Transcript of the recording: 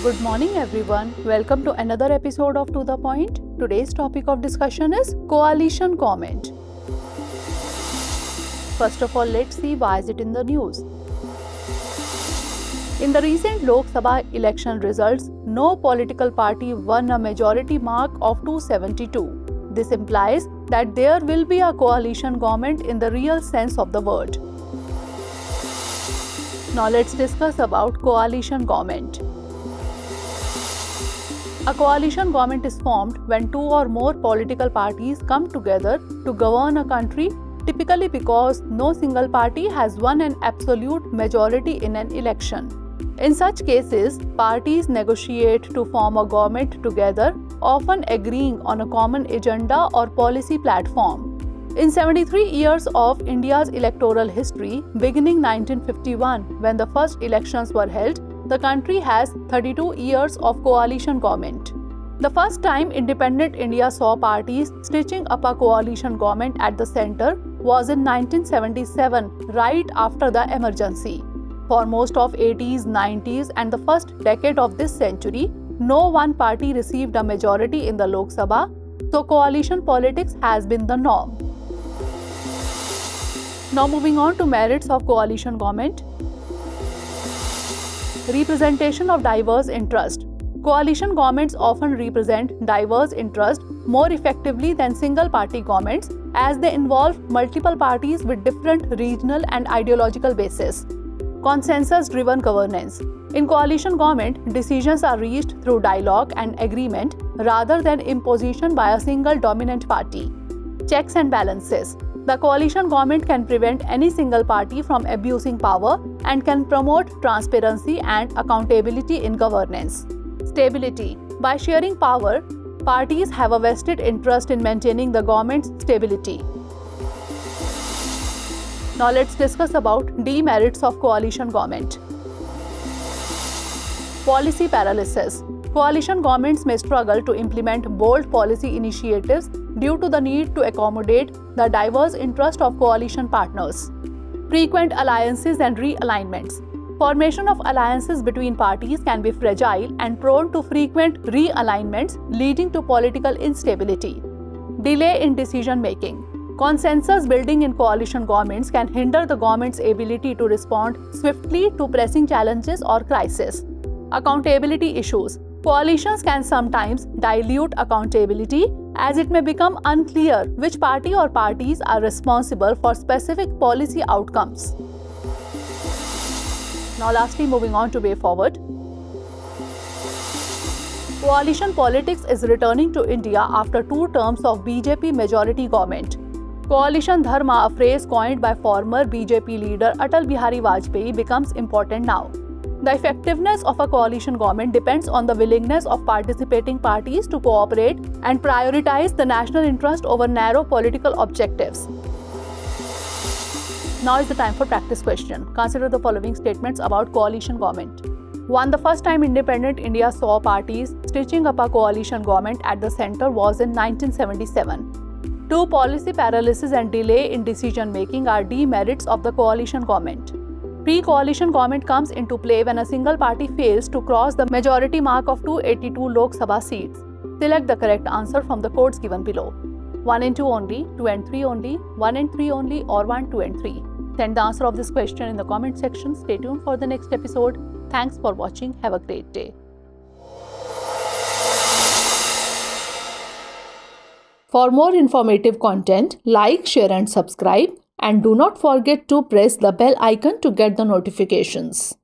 Good morning everyone. Welcome to another episode of To The Point. Today's topic of discussion is coalition government. First of all, let's see why is it in the news. In the recent Lok Sabha election results, no political party won a majority mark of 272. This implies that there will be a coalition government in the real sense of the word. Now let's discuss about coalition government. A coalition government is formed when two or more political parties come together to govern a country, typically because no single party has won an absolute majority in an election. In such cases, parties negotiate to form a government together, often agreeing on a common agenda or policy platform. In 73 years of India's electoral history, beginning 1951, when the first elections were held, the country has 32 years of coalition government. The first time independent India saw parties stitching up a coalition government at the center was in 1977, right after the emergency. For most of 80s, 90s and the first decade of this century, no one party received a majority in the Lok Sabha, so coalition politics has been the norm. Now moving on to merits of coalition government. Representation of diverse interest. Coalition governments often represent diverse interests more effectively than single-party governments as they involve multiple parties with different regional and ideological bases. Consensus-driven governance. In coalition government, decisions are reached through dialogue and agreement rather than imposition by a single dominant party. Checks and balances. The coalition government can prevent any single party from abusing power and can promote transparency and accountability in governance. Stability. By sharing power, parties have a vested interest in maintaining the government's stability. Now let's discuss about demerits of coalition government. Policy paralysis. Coalition governments may struggle to implement bold policy initiatives due to the need to accommodate the diverse interest of coalition partners. Frequent alliances and realignments. Formation of alliances between parties can be fragile and prone to frequent realignments, leading to political instability. Delay in decision making. Consensus building in coalition governments can hinder the government's ability to respond swiftly to pressing challenges or crises. Accountability issues. Coalitions can sometimes dilute accountability as it may become unclear which party or parties are responsible for specific policy outcomes. Now lastly, moving on to way forward. Coalition politics is returning to India after 2 terms of BJP majority government. Coalition Dharma, a phrase coined by former BJP leader Atal Bihari Vajpayee, becomes important now. The effectiveness of a coalition government depends on the willingness of participating parties to cooperate and prioritize the national interest over narrow political objectives. Now is the time for practice question. Consider the following statements about coalition government. 1. The first time independent India saw parties stitching up a coalition government at the center was in 1977. 2. Policy paralysis and delay in decision making are demerits of the coalition government. Pre-coalition government comes into play when a single party fails to cross the majority mark of 282 Lok Sabha seats. Select the correct answer from the codes given below. 1 and 2 only, 2 and 3 only, 1 and 3 only, or 1, 2 and 3. Send the answer of this question in the comment section. Stay tuned for the next episode. Thanks for watching. Have a great day. For more informative content, like, share and subscribe. And do not forget to press the bell icon to get the notifications.